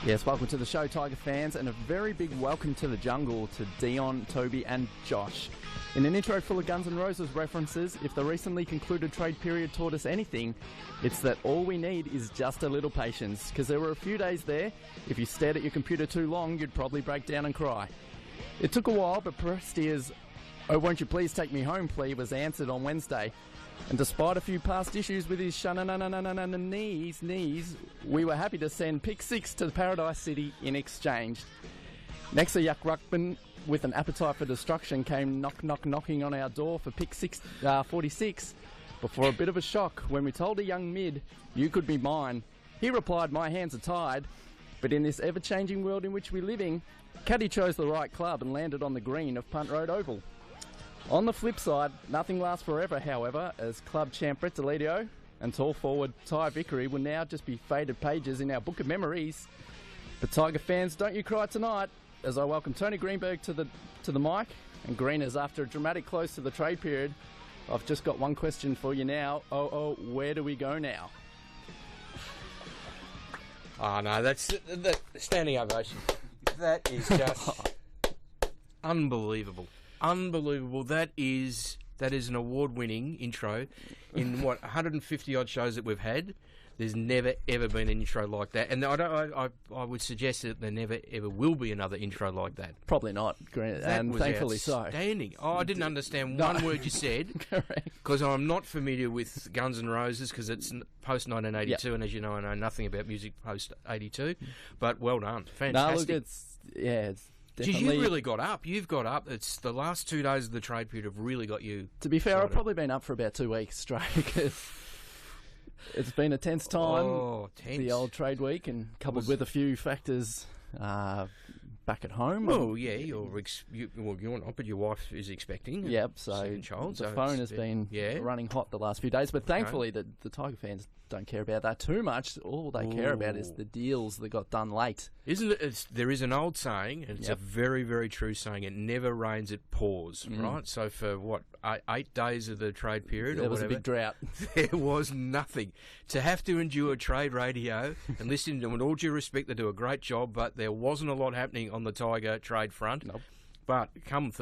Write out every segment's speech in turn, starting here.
Yes, welcome to the show, Tiger fans, and a very big welcome to the jungle to Dion, Toby and Josh. In an intro full of Guns N' Roses references, if the recently concluded trade period taught us anything, it's that all we need is just a little patience, because there were a few days there, if you stared at your computer too long, you'd probably break down and cry. It took a while, but Prestia's "Oh, won't you please take me home" plea was answered on Wednesday. And despite a few past issues with his knees, we were happy to send pick 6 to Paradise City in exchange. Next, a Yuck Ruckman with an appetite for destruction came knocking on our door for pick 46 before a bit of a shock when we told a young mid, "You could be mine." He replied, "My hands are tied." But in this ever-changing world in which we're living, Caddy chose the right club and landed on the green of Punt Road Oval. On the flip side, nothing lasts forever, however, as club champ Brett Deledio and tall forward Ty Vickery will now just be faded pages in our book of memories. But Tiger fans, don't you cry tonight, as I welcome Tony Greenberg to the mic. And Greeners, after a dramatic close to the trade period, I've just got one question for you now. Where do we go now? Oh no, that's the standing ovation. That is just unbelievable. Unbelievable. That is an award-winning intro. In 150 odd shows that we've had, there's never ever been an intro like that, and I would suggest that there never ever will be another intro like that. Probably not, and thankfully so. Outstanding. Oh, I didn't understand one word you said. Correct. Because I'm not familiar with Guns N' Roses because it's post 1982, yep. And as you know, I know nothing about music post 82. But well done, fantastic. No, look, it's Geez, you really got up. You've got up. It's the last 2 days of the trade period have really got you. To be fair, I've probably been up for about 2 weeks straight. It's been a tense time. Oh, tense. The old trade week, and coupled with a few factors back at home. Well, yeah, you're not, but your wife is expecting. Yep, so second child, the phone has been running hot the last few days. But thankfully, the Tiger fans don't care about that too much. All they care about is the deals that got done late. Isn't it? There is an old saying, and it's a very, very true saying. It never rains, it pours. Right. So for 8 days of the trade period, there was a big drought. There was nothing. To have to endure trade radio and listen to, with all due respect, they do a great job, but there wasn't a lot happening on the Tiger trade front. Nope. But come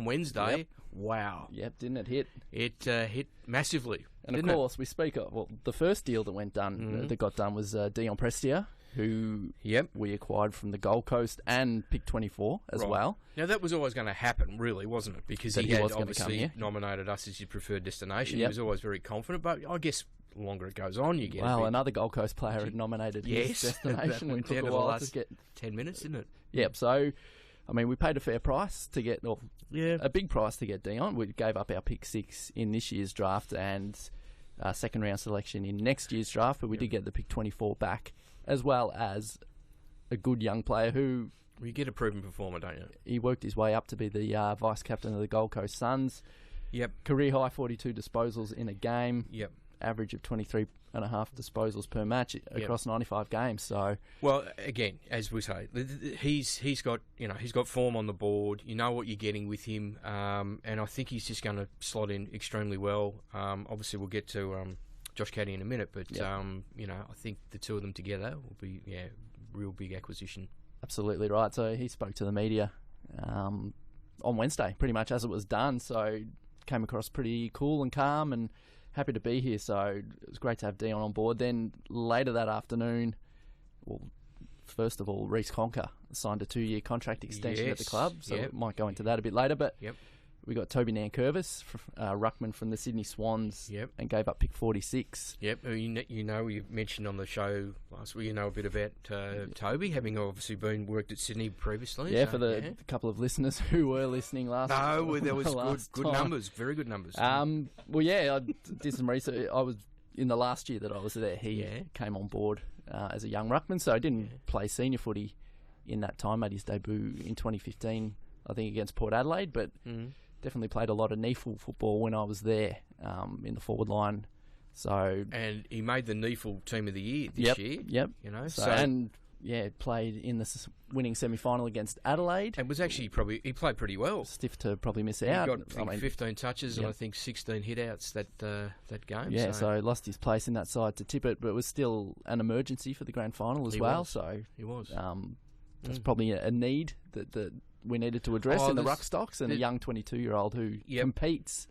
Wednesday, wow. Yep, didn't it hit? It hit massively. And of course, we speak of, the first deal that got done was Dion Prestia, who we acquired from the Gold Coast and pick 24 as well. Now, that was always going to happen, really, wasn't it? Because he had obviously nominated us as his preferred destination. He was always very confident, but I guess the longer it goes on, you get another Gold Coast player had nominated his destination and took a while to get 10 minutes, didn't it? Yep, so I mean, we paid a fair price to get, a big price to get Dion. We gave up our pick 6 in this year's draft and second round selection in next year's draft, but we did get the pick 24 back, as well as a good young player who... Well, you get a proven performer, don't you? He worked his way up to be the vice captain of the Gold Coast Suns. Yep. Career high 42 disposals in a game. Yep. Average of 23.5 disposals per match across 95 games. So, well, again, as we say, he's got form on the board. You know what you're getting with him, and I think he's just going to slot in extremely well. Obviously, we'll get to Josh Caddy in a minute, but I think the two of them together will be real big acquisition. Absolutely right. So he spoke to the media on Wednesday, pretty much as it was done. So came across pretty cool and calm and happy to be here, so it was great to have Dion on board. Then later that afternoon, first of all, Reece Conker signed a 2-year contract extension at the club, so we might go into that a bit later, but we got Toby Nankervis, ruckman from the Sydney Swans, and gave up pick 46. Yep, you mentioned on the show last week, a bit about Toby, having obviously worked at Sydney previously. Yeah, so, for the couple of listeners who were listening last time. No, there was good numbers, very good numbers. I did some research. I was in the last year that I was there, he came on board as a young ruckman, so I didn't play senior footy in that time. Made his debut in 2015, I think, against Port Adelaide, but... Definitely played a lot of NEAFL football when I was there in the forward line. So, and he made the NEAFL Team of the Year this year. Yep. You know, and played in the winning semi-final against Adelaide. And was actually he played pretty well. Stiff to probably miss He out. got 15 touches and I think 16 hit-outs that game. Yeah, so lost his place in that side to Tippett, but it was still an emergency for the grand final as well. So he was. That's probably a need that we needed to address in the ruck stocks, and a young 22-year-old who competes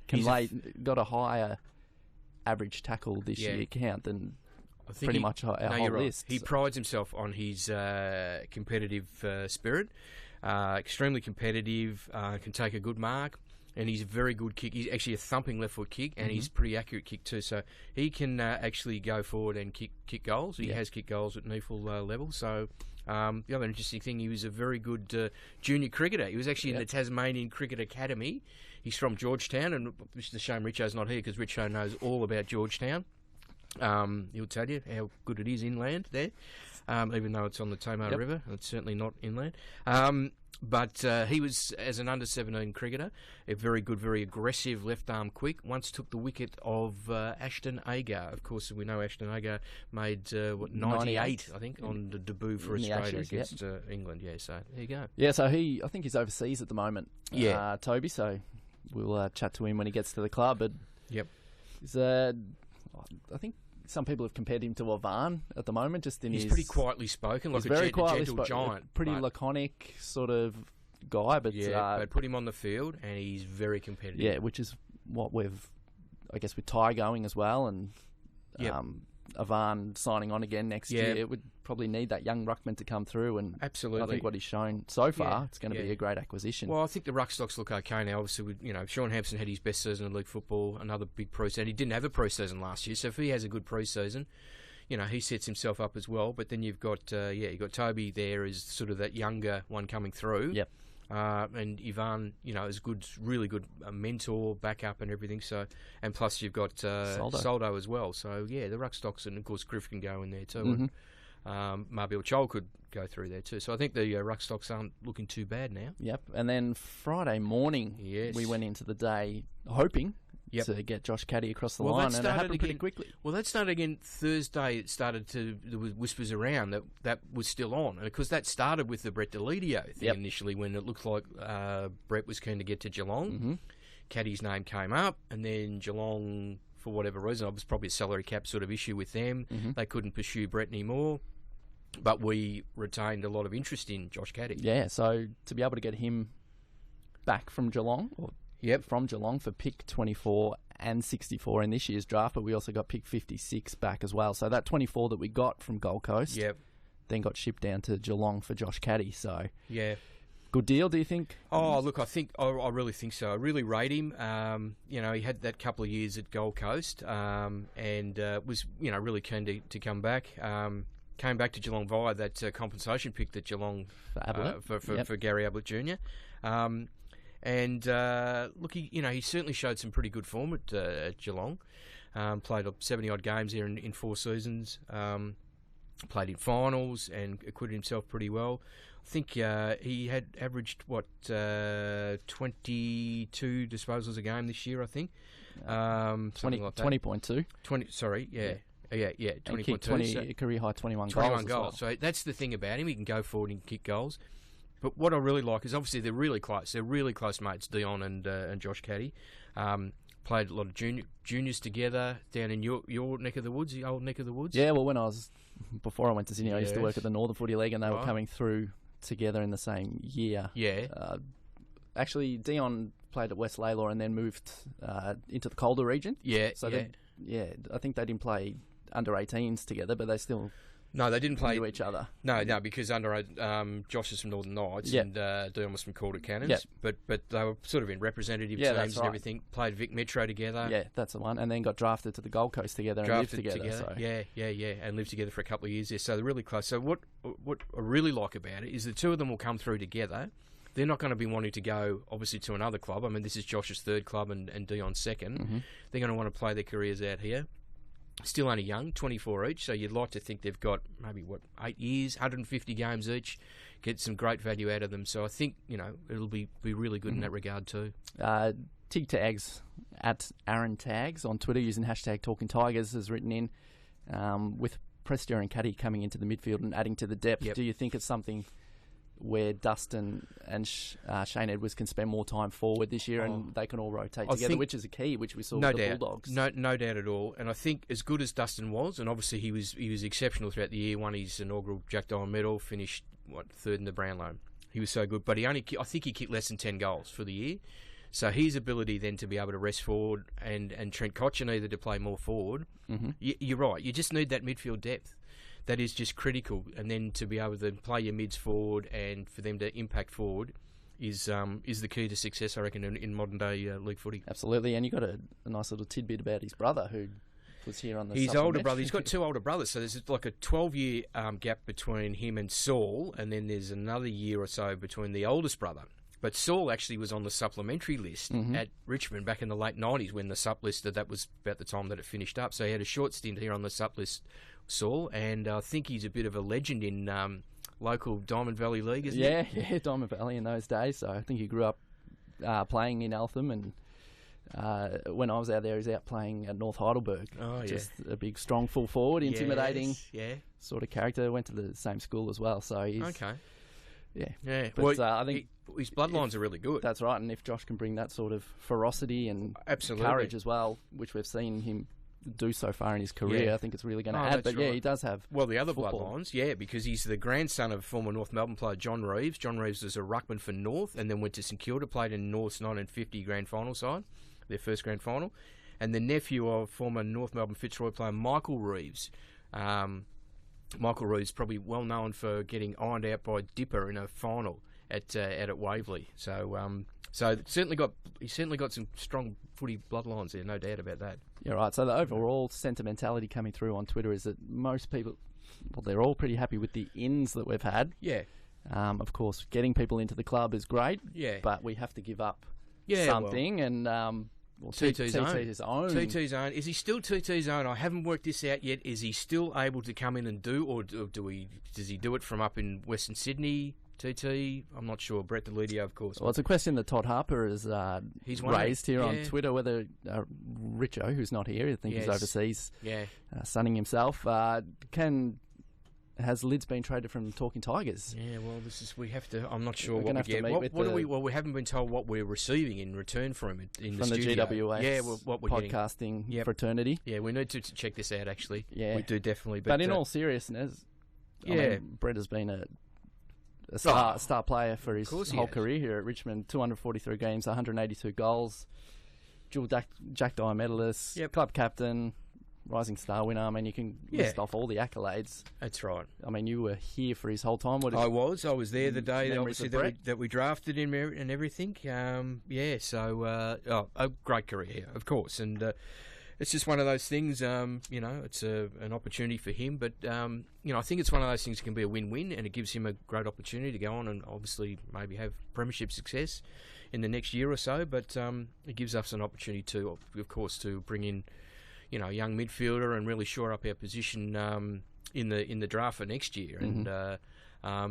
got a higher average tackle this year count than pretty much our whole list. He prides himself on his competitive spirit, extremely competitive, can take a good mark, and he's a very good kick. He's actually a thumping left foot kick, and he's a pretty accurate kick too. So he can actually go forward and kick goals. He has kicked goals at NEFL level. So the other interesting thing, he was a very good junior cricketer. He was actually in the Tasmanian Cricket Academy. He's from Georgetown, and it's a shame Richo's not here because Richo knows all about Georgetown. He'll tell you how good it is inland there, even though it's on the Tamar River. It's certainly not inland. But he was, as an under-17 cricketer, a very good, very aggressive left-arm quick. Once took the wicket of Ashton Agar. Of course, we know Ashton Agar made, 98, I think, on the debut for Australia against England. Yeah, so there you go. Yeah, so I think he's overseas at the moment, Toby, so we'll chat to him when he gets to the club. But he's, I think some people have compared him to Ivan at the moment. He's pretty quietly spoken, like a gentle giant. Pretty laconic sort of guy. But they put him on the field and he's very competitive. Yeah, which is what I guess with Ty going as well, and Ivan signing on again next year, it would probably need that young ruckman to come through, and absolutely, I think what he's shown so far, it's going to be a great acquisition. Well, I think the ruck stocks look okay now. Obviously, Sean Hampson had his best season in league football, another big pre-season. He didn't have a pre-season last year, so if he has a good pre-season, he sets himself up as well. But then you've got Toby there as sort of that younger one coming through. Yep. And Ivan, is good, really good mentor, backup, and everything. So, and plus you've got Soldo as well. So the ruck stocks, and of course Griff can go in there too. Mm-hmm. And Marbil Chol could go through there too. So I think the ruck stocks aren't looking too bad now. Yep. And then Friday morning, we went into the day hoping to get Josh Caddy across the line, and it happened pretty quickly. Well, that started again Thursday. It started there was whispers around that was still on, because that started with the Brett Delidio thing initially, when it looked like Brett was keen to get to Geelong. Mm-hmm. Caddy's name came up, and then Geelong, for whatever reason, it was probably a salary cap sort of issue with them. Mm-hmm. They couldn't pursue Brett anymore, but we retained a lot of interest in Josh Caddy. Yeah, so to be able to get him back from Geelong, from Geelong for pick 24 and 64 in this year's draft, but we also got pick 56 back as well. So that 24 that we got from Gold Coast then got shipped down to Geelong for Josh Caddy. So good deal, do you think? Oh, look, I really think so. I really rate him. He had that couple of years at Gold Coast, and was really keen to come back. Came back to Geelong via that compensation pick that Geelong for Gary Ablett Jr. And look, he certainly showed some pretty good form at Geelong. Played up 70-odd games here in 4 seasons. Played in finals and acquitted himself pretty well. I think he had averaged 22 disposals a game this year, I think. 20.2. 20. Sorry, yeah. 20.2. Career high 21 goals. Well. So that's the thing about him. He can go forward and kick goals. But what I really like is, obviously they're really close. They're really close mates, Dion and Josh Caddy. Played a lot of juniors together down in your neck of the woods, the old neck of the woods. Yeah, well, before I went to Sydney, I used to work at the Northern Footy League, and they were coming through together in the same year. Yeah. Actually, Dion played at West Laylaw and then moved into the Calder region. Yeah. So I think they didn't play under 18s together, but they still. No, they didn't play each other. No, because Josh is from Northern Knights and Dion was from Calder Cannons. Yep. But they were sort of in representative teams and everything. Played Vic Metro together. Yeah, that's the one. And then got drafted to the Gold Coast together and lived together. So. Yeah, and lived together for a couple of years there. So they're really close. So what I really like about it is the two of them will come through together. They're not going to be wanting to go, obviously, to another club. I mean, this is Josh's third club and Dion's second. Mm-hmm. They're going to want to play their careers out here. Still only young, 24 each, so you'd like to think they've got maybe, 8 years, 150 games each, get some great value out of them. So I think, it'll be really good in that regard too. Tig Tags, at Aaron Tags on Twitter using hashtag Talking Tigers, has written in with Prestia and Caddy coming into the midfield and adding to the depth. Yep. Do you think it's something where Dustin and Shane Edwards can spend more time forward this year and they can all rotate together, which is a key, which we saw with the Bulldogs? No doubt at all. And I think as good as Dustin was, and obviously he was exceptional throughout the year, won his inaugural Jack Dyer medal, finished, third in the Brownlow. He was so good. But I think he kicked less than 10 goals for the year. So his ability then to be able to rest forward and Trent Cotchin either to play more forward, you're right. You just need that midfield depth. That is just critical, and then to be able to play your mids forward and for them to impact forward is the key to success, I reckon, in modern day league footy. Absolutely, and you got a nice little tidbit about his brother who was here on the. His older brother. He's got two older brothers, so there's like a 12-year gap between him and Saul, and then there's another year or so between the oldest brother. But Saul actually was on the supplementary list at Richmond back in the late 90s when the sup list, that was about the time that it finished up. So he had a short stint here on the sup list, Saul, and I think he's a bit of a legend in local Diamond Valley League, isn't he? Yeah, Diamond Valley in those days. So I think he grew up playing in Eltham, and when I was out there, he was out playing at North Heidelberg. Oh, yeah. Just a big, strong full forward, intimidating yes, sort of character. Went to the same school as well, so he's... Okay. Yeah. But Well, I think his bloodlines are really good. that's right, and if Josh can bring that sort of ferocity and Absolutely. courage as well, which we've seen him do so far in his career, Yeah. I think it's really going to Oh, add. that's But yeah, right. he does have Well, the other football. bloodlines, because he's the grandson of former North Melbourne player John Reeves. John Reeves was a ruckman for North and then went to St Kilda, played in North's 1950 grand final side, their first grand final, and the nephew of former North Melbourne Fitzroy player Michael Reeves. Michael Reeves probably well known for getting ironed out by Dipper in a final at Waverley. So he's certainly got some strong footy bloodlines there, no doubt about that. Yeah, right. So the overall sentimentality coming through on Twitter is that most people, well, they're all pretty happy with the ins that we've had. Yeah. Of course, getting people into the club is great. Yeah. But we have to give up Yeah, something, and TT's own. TT's own. TT's own. Is he still TT's own? I haven't worked this out yet. Is he still able to come in and do, or does he do it from up in Western Sydney? TT, I'm not sure. Brett Delidio, of course. Well, it's a question that Todd Harper has raised here on Twitter, whether Richo, who's not here, I think he's overseas, sunning himself, has Lids been traded from Talking Tigers? Yeah, well, we have to. I'm not sure what we get. We haven't been told what we're receiving in return from it in the studio. GWS what we're podcasting fraternity. Yeah, we need to check this out, actually. Yeah. We do definitely. But in all seriousness, I mean, Brett has been a star player for his whole career here at Richmond. 243 games, 182 goals, dual Jack Dyer medalist, club captain, rising star winner. I mean, you can list off all the accolades. That's right. I mean, you were here for his whole time. I was there the day obviously that we drafted him and everything. So a great career, of course, and it's just one of those things. It's an opportunity for him, but I think it's one of those things that can be a win-win, and it gives him a great opportunity to go on and obviously maybe have premiership success in the next year or so. But it gives us an opportunity to, of course, to bring in a young midfielder and really shore up our position in the draft for next year. And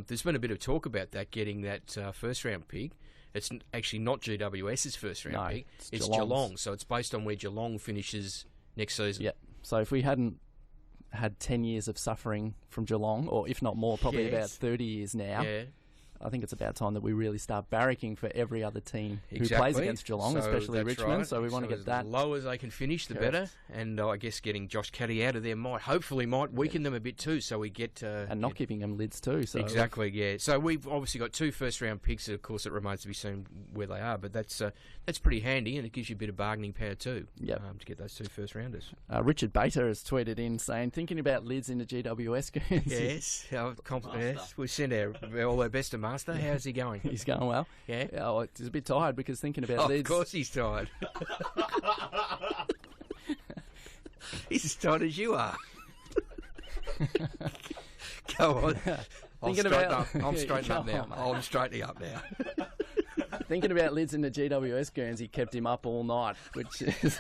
there's been a bit of talk about that, getting that first round pick. It's actually not GWS's first round pick. It's Geelong. So it's based on where Geelong finishes next season. Yeah. So if we hadn't had 10 years of suffering from Geelong, or if not more, probably about 30 years now, I think it's about time that we really start barracking for every other team who plays against Geelong, especially Richmond. Right. So we want to get that as low as they can finish, the better. And I guess getting Josh Caddy out of there hopefully might weaken them a bit too. So we get and not giving them Lids too. So exactly, yeah. So we've obviously got 2 first-round picks. Of course, it remains to be seen where they are, but that's pretty handy, and it gives you a bit of bargaining power too. Yeah. To get those 2 first-rounders. Richard Bater has tweeted in saying, thinking about Lids in the GWS. Yes, we send all our best to Master. How's he going? He's going well. Yeah. He's a bit tired because thinking about Lids. Of course he's tired. He's as tired as you are. Go on. I'm straightening up now. I'm straightening up now. Thinking about Lids in the GWS Guernsey kept him up all night, which is...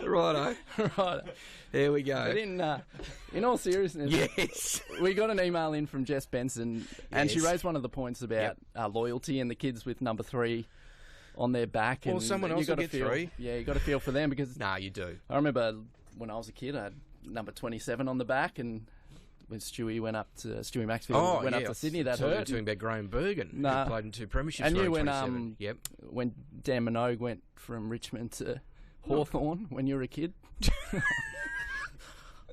Righto. There we go. But in all seriousness, yes, we got an email in from Jess Benson, and she raised one of the points about loyalty and the kids with number 3 on their back. Well, and someone else you will gotta get feel, 3. Yeah, you got to feel for them because Nah, you do. I remember when I was a kid, I had number 27 on the back, and when Stewie Maxfield went up to Sydney, that hurt. Talking about Graham Bergen, Nah. who played in 2 premierships. And you when when Dan Minogue went from Richmond to Hawthorn when you were a kid.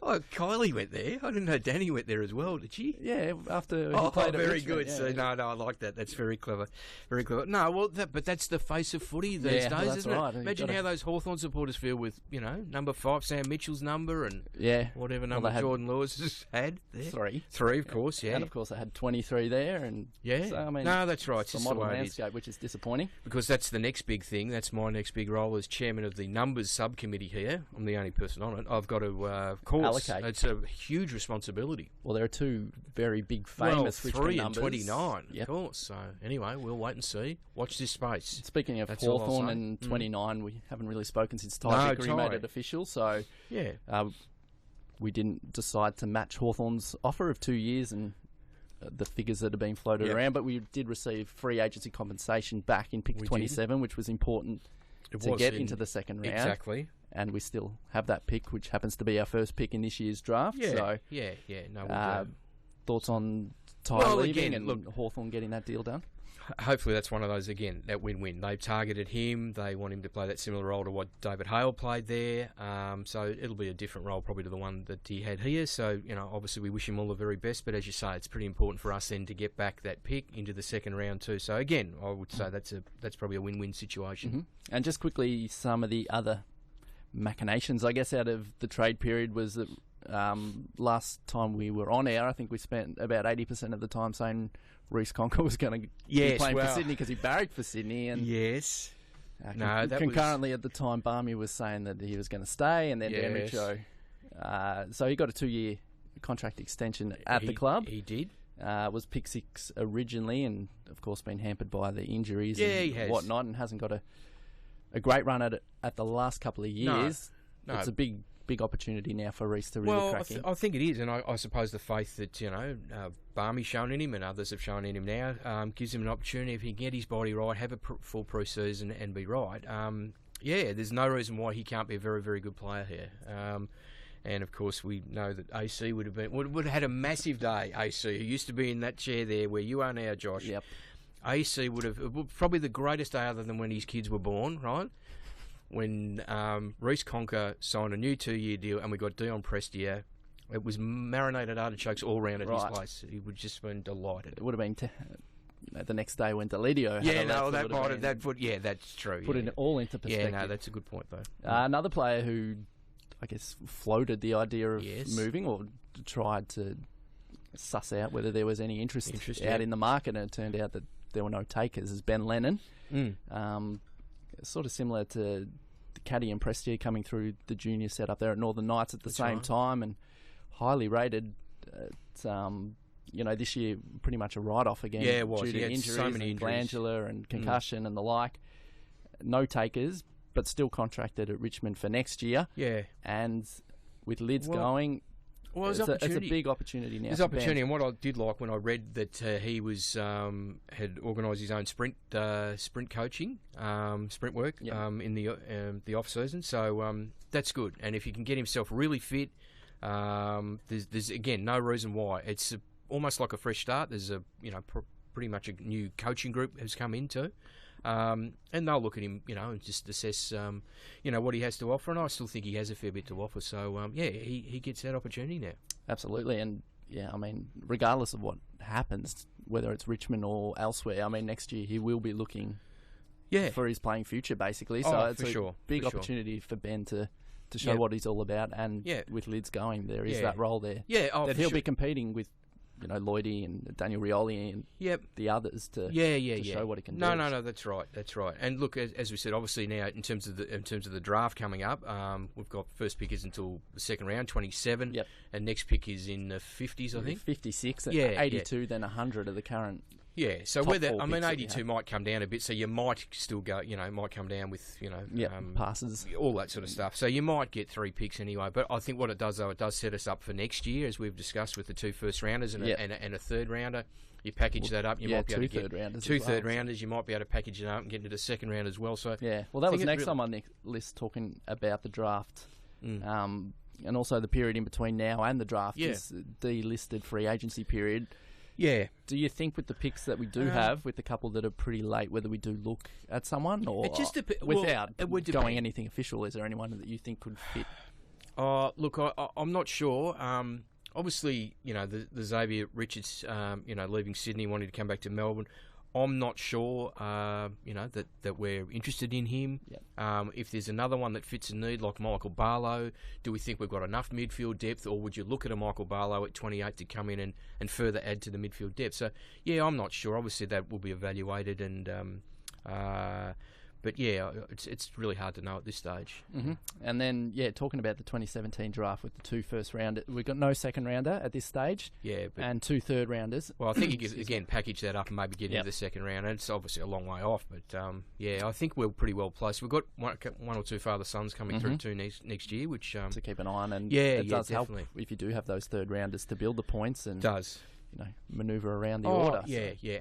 Oh, Kylie went there. I didn't know Danny went there as well, did she? Yeah, after he played at very Richmond, good. yeah. So no, I like that. That's very clever, very clever. No, well, but that's the face of footy these Yeah, well, days, that's isn't right. it? Imagine how those Hawthorn supporters feel with number 5 Sam Mitchell's number and whatever number Jordan Lewis has had there. 3, of course, yeah. And of course, they had 23 there, and so, I mean, no, that's right. It's a just model the way landscape, which is disappointing. Because that's the next big thing. That's my next big role as chairman of the numbers subcommittee here. I'm the only person on it. I've got to allocate. It's a huge responsibility. Well, there are 2 very big famous Richmond 3 and numbers. 29, Yep. of course. So anyway, we'll wait and see. Watch this space. Speaking of That's all I'll Hawthorn say. and 29, we haven't really spoken since No, Ty Vickery Ty. made it official. So Yeah. we didn't decide to match Hawthorn's offer of 2 years and the figures that have been floated Yep. around, but we did receive free agency compensation back in pick We 27, which was important It to was get into the second round. Exactly. And we still have that pick, which happens to be our first pick in this year's draft. Yeah. So, Yeah. No, we'll do. thoughts on Ty Well, leaving again, and look- Hawthorn getting that deal done? Hopefully that's one of those, again, that win-win. They've targeted him. They want him to play that similar role to what David Hale played there. So it'll be a different role probably to the one that he had here. So, obviously we wish him all the very best. But as you say, it's pretty important for us then to get back that pick into the second round too. So again, I would say that's probably a win-win situation. Mm-hmm. And just quickly, some of the other machinations, I guess, out of the trade period was that last time we were on air, I think we spent about 80% of the time saying Reece Conker was going to be playing for Sydney because he barracked for Sydney. And yes. That concurrently at the time, Barmy was saying that he was going to stay, and then Dan Richo. So he got a 2-year contract extension at the club. He did. Was pick 6 originally, and of course been hampered by the injuries he and has. whatnot, and hasn't got a great run at it at the last couple of years. No. It's a big opportunity now for Reece to really crack in. I think it is, and I suppose the faith that Barmy's shown in him and others have shown in him now gives him an opportunity if he can get his body right, have a full pre-season, and be right. There's no reason why he can't be a very, very good player here. And of course, we know that AC would have had a massive day. AC, who used to be in that chair there where you are now, Josh. Yep. AC would have probably the greatest day other than when his kids were born, right? When Reece Conker signed a new 2-year deal and we got Dion Prestia, it was marinated artichokes all round at his place. He would just been delighted. It would have been the next day when Delidio that's true. Put it all into perspective. Yeah, no, that's a good point though. Another player who, I guess, floated the idea of Yes. moving or tried to suss out whether there was any interest out in the market, and it turned out that there were no takers, is Ben Lennon. Sort of similar to Caddy and Prestia coming through the junior setup there at Northern Knights at the same time, and highly rated. This year pretty much a write-off again due to injuries, so many and injuries. glandular and concussion and the like. No takers, but still contracted at Richmond for next year. Yeah. And with lids going, it's a big opportunity now. There's opportunity, and what I did like when I read that he was had organised his own sprint coaching, sprint work in the off season. So that's good. And if you can get himself really fit, there's again no reason why. It's almost like a fresh start. There's pretty much a new coaching group has come into. And they'll look at him, and just assess, what he has to offer. And I still think he has a fair bit to offer. So, he gets that opportunity now. Absolutely. And, regardless of what happens, whether it's Richmond or elsewhere, next year he will be looking for his playing future, basically. So it's a big opportunity for Ben to show what he's all about. And with lids going, there is that role there. Yeah, that he'll be competing with Lloydie and Daniel Rioli and the others to show what he can do. No, that's right. And look, as we said, obviously now in terms of the draft coming up, we've got first pick is until the second round, 27, and next pick is in the 50s, I think. 56, 82, then 100 of the current Yeah, so top whether four I mean, picks that you 82 have. might come down a bit, so you might still go, might come down with, Passes. all that sort of stuff. So you might get 3 picks anyway. But I think what it does, though, it does set us up for next year, as we've discussed with the 2 first rounders and a third rounder. You package that up, you might be able to get 2 third rounders. 2 third rounders. You might be able to package it up and get into the second round as well. So well, that was next on my list, talking about the draft. And also the period in between now and the draft is delisted free agency period. Yeah. Do you think with the picks that we do have, with the couple that are pretty late, whether we do look at someone or without going anything official, is there anyone that you think could fit? Look, I'm not sure. Obviously, the Xavier Richards, leaving Sydney, wanting to come back to Melbourne. I'm not sure, that we're interested in him. Yep. If there's another one that fits a need, like Michael Barlow, do we think we've got enough midfield depth, or would you look at a Michael Barlow at 28 to come in and further add to the midfield depth? So, I'm not sure. Obviously, that will be evaluated, and but it's really hard to know at this stage. Mm-hmm. And then, talking about the 2017 draft with the 2 first rounders, we've got no second rounder at this stage. And 2 third rounders. Well, I think you could, again, package that up and maybe get into the second round. And it's obviously a long way off, but I think we're pretty well placed. We've got one or two father sons coming through too next year, which to keep an eye on. And it does definitely help if you do have those third rounders to build the points and does. Manoeuvre around the order.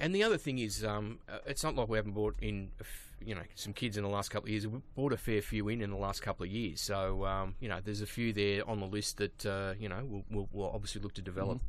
And the other thing is, it's not like we haven't brought in, some kids in the last couple of years. We've brought a fair few in the last couple of years. So, there's a few there on the list that, we'll obviously look to develop,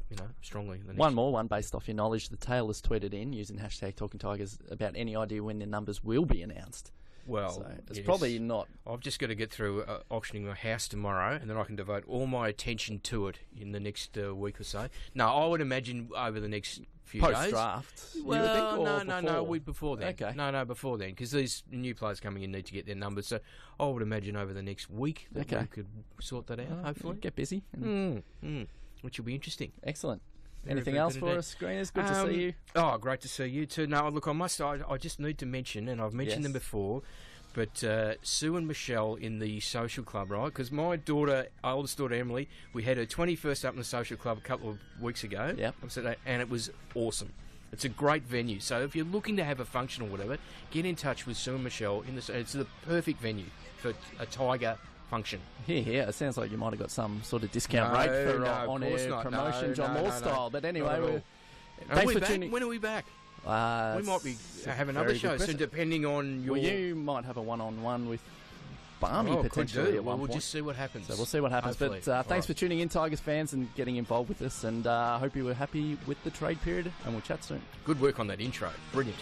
strongly. In the one more one based off your knowledge. The Tail has tweeted in, using hashtag Talking Tigers, about any idea when their numbers will be announced. Well, so it's probably not. I've just got to get through auctioning my house tomorrow, and then I can devote all my attention to it in the next week or so. No, I would imagine over the next few days. Post-draft? Well, no, a week before then. Okay. No, before then, because these new players coming in need to get their numbers. So I would imagine over the next week that we could sort that out, hopefully. Get busy. Which will be interesting. Excellent. Anything else for us, Screeners? Good to see you. Oh, great to see you too. No, look, I just need to mention, and I've mentioned them before, but Sue and Michelle in the social club, right? Because my oldest daughter Emily, we had her 21st up in the social club a couple of weeks ago. Yep. And it was awesome. It's a great venue. So if you're looking to have a function or whatever, get in touch with Sue and Michelle. It's the perfect venue for a Tiger function. Yeah, it sounds like you might have got some sort of discount rate for on-air promotion, John Moore style. But anyway, thanks for tuning. When are we back? We might be have another show soon, depending on your. Well, you might have a one-on-one with Barney potentially. We'll just see what happens. So we'll see what happens. Hopefully. But thanks for tuning in, Tigers fans, and getting involved with us. And I hope you were happy with the trade period. And we'll chat soon. Good work on that intro. Brilliant.